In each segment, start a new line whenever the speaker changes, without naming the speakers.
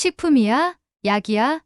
식품이야? 약이야?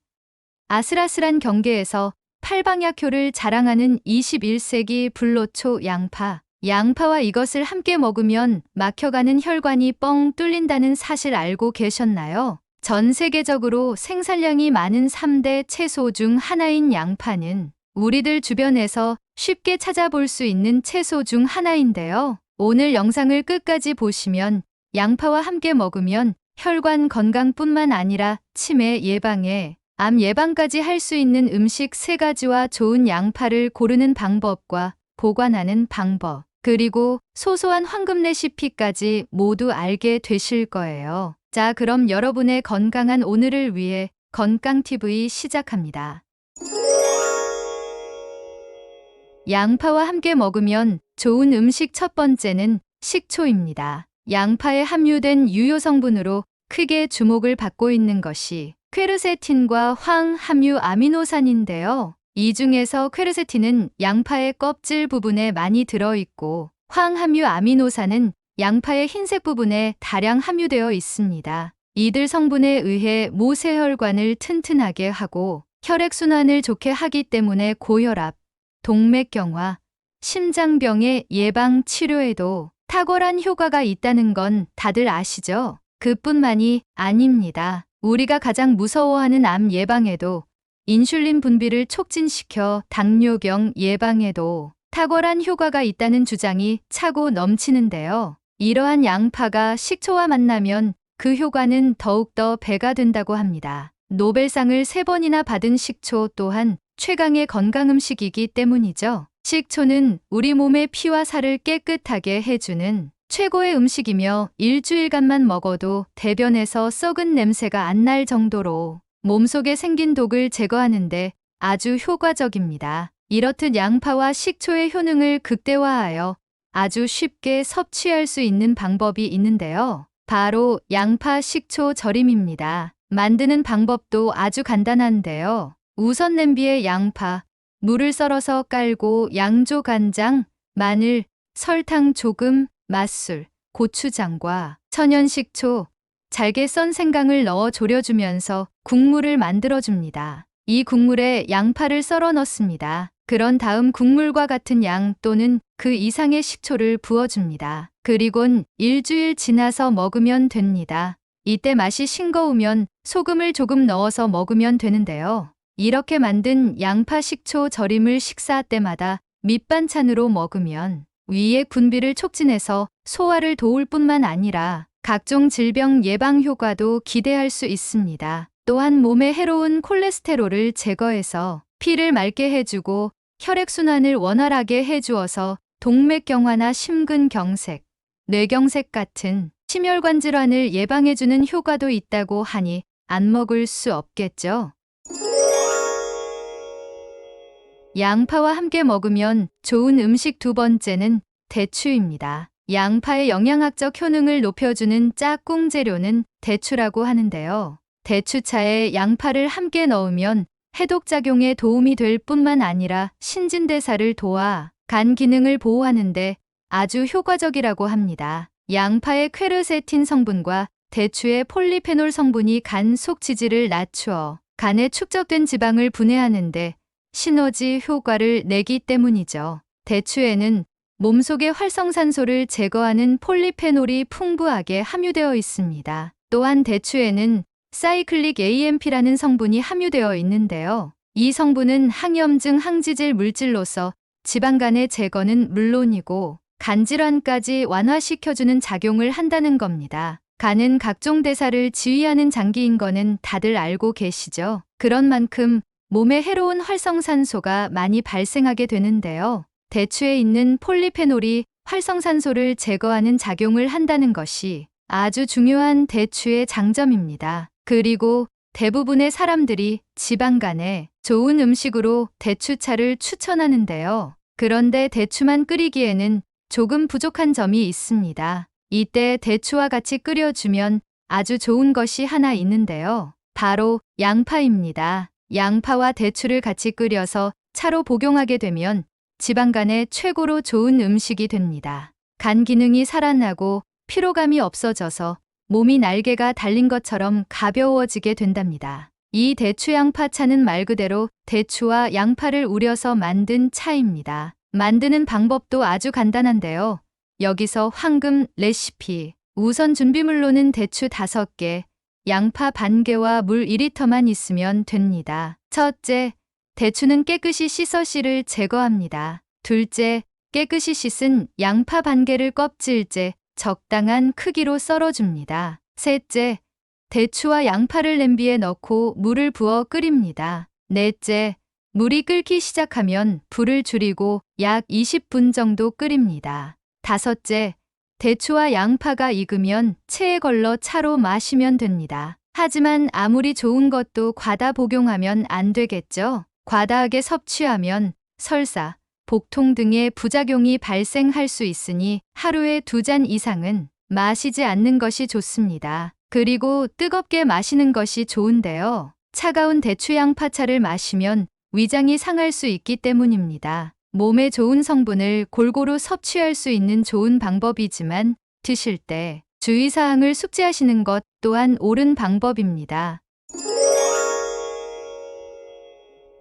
아슬아슬한 경계에서 팔방약효를 자랑하는 21세기 불로초 양파. 양파와 이것을 함께 먹으면 막혀가는 혈관이 뻥 뚫린다는 사실 알고 계셨나요? 전 세계적으로 생산량이 많은 3대 채소 중 하나인 양파는 우리들 주변에서 쉽게 찾아볼 수 있는 채소 중 하나인데요. 오늘 영상을 끝까지 보시면 양파와 함께 먹으면 혈관 건강뿐만 아니라 치매 예방에 암 예방까지 할 수 있는 음식 3가지와 좋은 양파를 고르는 방법과 보관하는 방법, 그리고 소소한 황금 레시피까지 모두 알게 되실 거예요. 자, 그럼 여러분의 건강한 오늘을 위해 건강TV 시작합니다. 양파와 함께 먹으면 좋은 음식 첫 번째는 식초입니다. 양파에 함유된 유효 성분으로 크게 주목을 받고 있는 것이 퀘르세틴과 황함유 아미노산인데요. 이 중에서 퀘르세틴은 양파의 껍질 부분에 많이 들어있고 황함유 아미노산은 양파의 흰색 부분에 다량 함유되어 있습니다. 이들 성분에 의해 모세혈관을 튼튼하게 하고 혈액순환을 좋게 하기 때문에 고혈압, 동맥경화, 심장병의 예방 치료에도 탁월한 효과가 있다는 건 다들 아시죠? 그뿐만이 아닙니다. 우리가 가장 무서워하는 암 예방에도 인슐린 분비를 촉진시켜 당뇨병 예방에도 탁월한 효과가 있다는 주장이 차고 넘치는데요. 이러한 양파가 식초와 만나면 그 효과는 더욱더 배가 된다고 합니다. 노벨상을 3번이나 받은 식초 또한 최강의 건강 음식이기 때문이죠. 식초는 우리 몸의 피와 살을 깨끗하게 해주는 최고의 음식이며 일주일간만 먹어도 대변에서 썩은 냄새가 안 날 정도로 몸속에 생긴 독을 제거하는데 아주 효과적입니다. 이렇듯 양파와 식초의 효능을 극대화하여 아주 쉽게 섭취할 수 있는 방법이 있는데요. 바로 양파 식초 절임입니다. 만드는 방법도 아주 간단한데요. 우선 냄비에 양파, 물을 썰어서 깔고 양조 간장, 마늘, 설탕 조금, 맛술, 고추장과 천연식초, 잘게 썬 생강을 넣어 졸여주면서 국물을 만들어줍니다. 이 국물에 양파를 썰어 넣습니다. 그런 다음 국물과 같은 양 또는 그 이상의 식초를 부어줍니다. 그리곤 일주일 지나서 먹으면 됩니다. 이때 맛이 싱거우면 소금을 조금 넣어서 먹으면 되는데요. 이렇게 만든 양파 식초 절임을 식사 때마다 밑반찬으로 먹으면 위의 분비를 촉진해서 소화를 도울 뿐만 아니라 각종 질병 예방 효과도 기대할 수 있습니다. 또한 몸에 해로운 콜레스테롤을 제거해서 피를 맑게 해주고 혈액순환을 원활하게 해주어서 동맥경화나 심근경색, 뇌경색 같은 심혈관 질환을 예방해주는 효과도 있다고 하니 안 먹을 수 없겠죠. 양파와 함께 먹으면 좋은 음식 두 번째는 대추입니다. 양파의 영양학적 효능을 높여주는 짝꿍 재료는 대추라고 하는데요. 대추차에 양파를 함께 넣으면 해독작용에 도움이 될 뿐만 아니라 신진대사를 도와 간 기능을 보호하는데 아주 효과적이라고 합니다. 양파의 퀘르세틴 성분과 대추의 폴리페놀 성분이 간 속 지질을 낮추어 간에 축적된 지방을 분해하는데 시너지 효과를 내기 때문이죠. 대추에는 몸속의 활성산소를 제거하는 폴리페놀이 풍부하게 함유되어 있습니다. 또한 대추에는 사이클릭 AMP라는 성분이 함유되어 있는데요. 이 성분은 항염증 항지질 물질로서 지방간의 제거는 물론이고 간질환까지 완화시켜주는 작용을 한다는 겁니다. 간은 각종 대사를 지휘하는 장기인 거는 다들 알고 계시죠? 그런 만큼 몸에 해로운 활성산소가 많이 발생하게 되는데요. 대추에 있는 폴리페놀이 활성산소를 제거하는 작용을 한다는 것이 아주 중요한 대추의 장점입니다. 그리고 대부분의 사람들이 지방간에 좋은 음식으로 대추차를 추천하는데요. 그런데 대추만 끓이기에는 조금 부족한 점이 있습니다. 이때 대추와 같이 끓여주면 아주 좋은 것이 하나 있는데요. 바로 양파입니다. 양파와 대추를 같이 끓여서 차로 복용하게 되면 지방간에 최고로 좋은 음식이 됩니다. 간 기능이 살아나고 피로감이 없어져서 몸이 날개가 달린 것처럼 가벼워지게 된답니다. 이 대추 양파차는 말 그대로 대추와 양파를 우려서 만든 차입니다. 만드는 방법도 아주 간단한데요. 여기서 황금 레시피. 우선 준비물로는 대추 5개, 양파 반 개와 물 2리터만 있으면 됩니다. 첫째, 대추는 깨끗이 씻어 씨를 제거합니다. 둘째, 깨끗이 씻은 양파 반 개를 껍질째 적당한 크기로 썰어줍니다. 셋째, 대추와 양파를 냄비에 넣고 물을 부어 끓입니다. 넷째, 물이 끓기 시작하면 불을 줄이고 약 20분 정도 끓입니다. 다섯째, 대추와 양파가 익으면 체에 걸러 차로 마시면 됩니다. 하지만 아무리 좋은 것도 과다 복용하면 안 되겠죠? 과다하게 섭취하면 설사, 복통 등의 부작용이 발생할 수 있으니 하루에 2잔 이상은 마시지 않는 것이 좋습니다. 그리고 뜨겁게 마시는 것이 좋은데요. 차가운 대추 양파차를 마시면 위장이 상할 수 있기 때문입니다. 몸에 좋은 성분을 골고루 섭취할 수 있는 좋은 방법이지만 드실 때 주의사항을 숙지하시는 것 또한 옳은 방법입니다.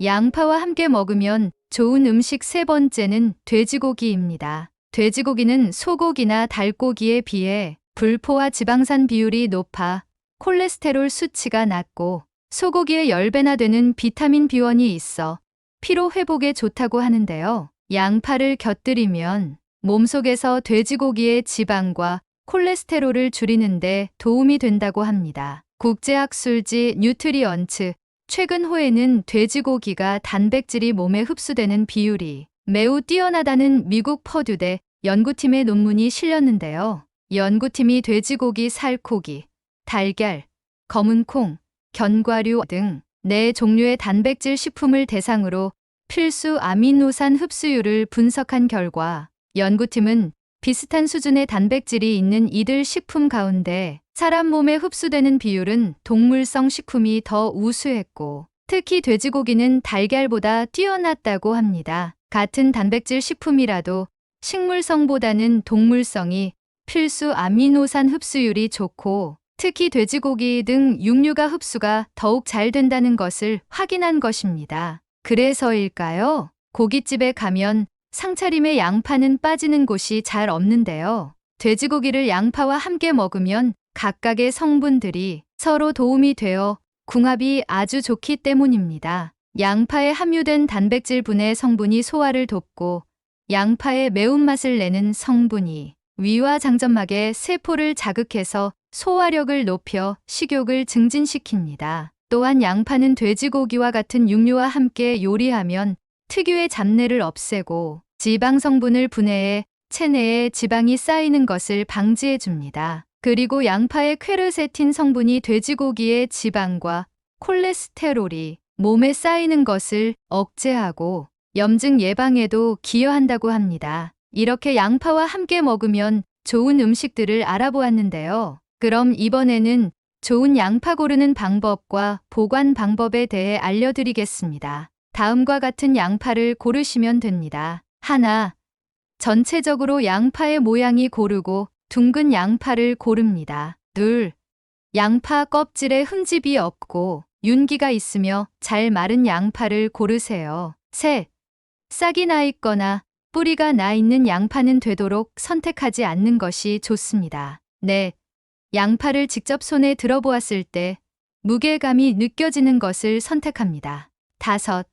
양파와 함께 먹으면 좋은 음식 3번째는 돼지고기입니다. 돼지고기는 소고기나 닭고기에 비해 불포화 지방산 비율이 높아 콜레스테롤 수치가 낮고 소고기의 10배나 되는 비타민 B1이 있어 피로 회복에 좋다고 하는데요. 양파를 곁들이면 몸속에서 돼지고기의 지방과 콜레스테롤을 줄이는데 도움이 된다고 합니다. 국제학술지 뉴트리언츠 최근 호에는 돼지고기가 단백질이 몸에 흡수되는 비율이 매우 뛰어나다는 미국 퍼듀대 연구팀의 논문이 실렸는데요. 연구팀이 돼지고기 살코기, 달걀, 검은 콩, 견과류 등 4종류의 단백질 식품을 대상으로 필수 아미노산 흡수율을 분석한 결과 연구팀은 비슷한 수준의 단백질이 있는 이들 식품 가운데 사람 몸에 흡수되는 비율은 동물성 식품이 더 우수했고 특히 돼지고기는 달걀보다 뛰어났다고 합니다. 같은 단백질 식품이라도 식물성보다는 동물성이 필수 아미노산 흡수율이 좋고 특히 돼지고기 등 육류가 흡수가 더욱 잘 된다는 것을 확인한 것입니다. 그래서일까요? 고깃집에 가면 상차림에 양파는 빠지는 곳이 잘 없는데요. 돼지고기를 양파와 함께 먹으면 각각의 성분들이 서로 도움이 되어 궁합이 아주 좋기 때문입니다. 양파에 함유된 단백질분의 성분이 소화를 돕고 양파의 매운맛을 내는 성분이 위와 장점막의 세포를 자극해서 소화력을 높여 식욕을 증진시킵니다. 또한 양파는 돼지고기와 같은 육류와 함께 요리하면 특유의 잡내를 없애고 지방 성분을 분해해 체내에 지방이 쌓이는 것을 방지해 줍니다. 그리고 양파의 퀘르세틴 성분이 돼지고기의 지방과 콜레스테롤이 몸에 쌓이는 것을 억제하고 염증 예방에도 기여한다고 합니다. 이렇게 양파와 함께 먹으면 좋은 음식들을 알아보았는데요. 그럼 이번에는 좋은 양파 고르는 방법과 보관 방법에 대해 알려드리겠습니다. 다음과 같은 양파를 고르시면 됩니다. 하나, 전체적으로 양파의 모양이 고르고 둥근 양파를 고릅니다. 둘, 양파 껍질에 흠집이 없고 윤기가 있으며 잘 마른 양파를 고르세요. 셋, 싹이 나 있거나 뿌리가 나 있는 양파는 되도록 선택하지 않는 것이 좋습니다. 넷, 양파를 직접 손에 들어보았을 때 무게감이 느껴지는 것을 선택합니다. 다섯,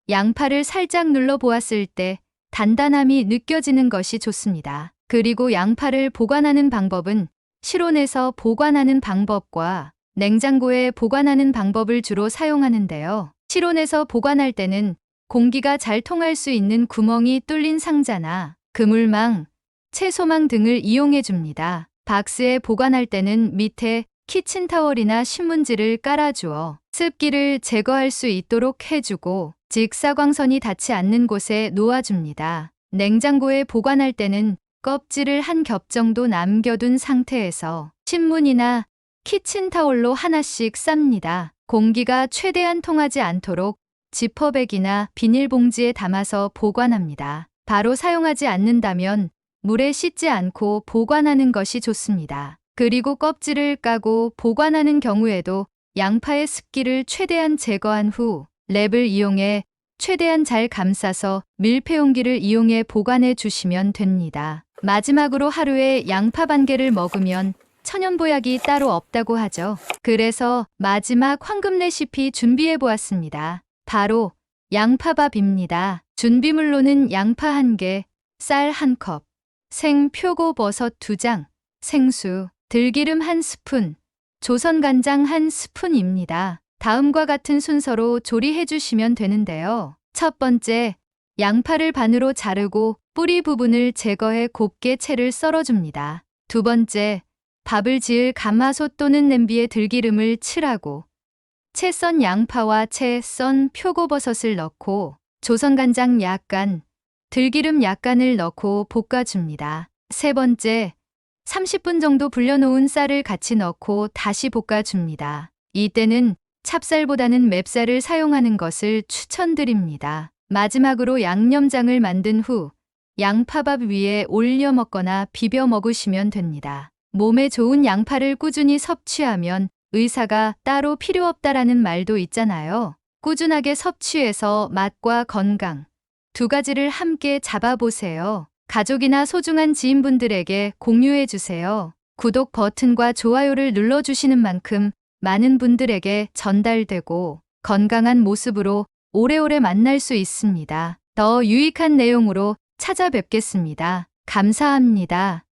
양파를 살짝 눌러보았을 때 단단함이 느껴지는 것이 좋습니다. 그리고 양파를 보관하는 방법은 실온에서 보관하는 방법과 냉장고에 보관하는 방법을 주로 사용하는데요. 실온에서 보관할 때는 공기가 잘 통할 수 있는 구멍이 뚫린 상자나 그물망, 채소망 등을 이용해 줍니다. 박스에 보관할 때는 밑에 키친타월이나 신문지를 깔아주어 습기를 제거할 수 있도록 해주고 직사광선이 닿지 않는 곳에 놓아줍니다. 냉장고에 보관할 때는 껍질을 한 겹 정도 남겨둔 상태에서 신문이나 키친타올로 하나씩 쌉니다. 공기가 최대한 통하지 않도록 지퍼백이나 비닐봉지에 담아서 보관합니다. 바로 사용하지 않는다면 물에 씻지 않고 보관하는 것이 좋습니다. 그리고 껍질을 까고 보관하는 경우에도 양파의 습기를 최대한 제거한 후 랩을 이용해 최대한 잘 감싸서 밀폐용기를 이용해 보관해 주시면 됩니다. 마지막으로 하루에 양파 반 개를 먹으면 천연보약이 따로 없다고 하죠. 그래서 마지막 황금 레시피 준비해 보았습니다. 바로 양파밥입니다. 준비물로는 양파 1개, 쌀 1컵, 생 표고버섯 2장, 생수, 들기름 1스푼, 조선간장 1스푼입니다. 다음과 같은 순서로 조리해 주시면 되는데요. 첫 번째, 양파를 반으로 자르고 뿌리 부분을 제거해 곱게 채를 썰어줍니다. 두 번째, 밥을 지을 가마솥 또는 냄비에 들기름을 칠하고 채 썬 양파와 채 썬 표고버섯을 넣고 조선간장 약간, 들기름 약간을 넣고 볶아줍니다. 세 번째, 30분 정도 불려놓은 쌀을 같이 넣고 다시 볶아줍니다. 이때는 찹쌀보다는 맵쌀을 사용하는 것을 추천드립니다. 마지막으로 양념장을 만든 후 양파밥 위에 올려 먹거나 비벼 먹으시면 됩니다. 몸에 좋은 양파를 꾸준히 섭취하면 의사가 따로 필요 없다라는 말도 있잖아요. 꾸준하게 섭취해서 맛과 건강 두 가지를 함께 잡아보세요. 가족이나 소중한 지인분들에게 공유해 주세요. 구독 버튼과 좋아요를 눌러주시는 만큼 많은 분들에게 전달되고 건강한 모습으로 오래오래 만날 수 있습니다. 더 유익한 내용으로 찾아뵙겠습니다. 감사합니다.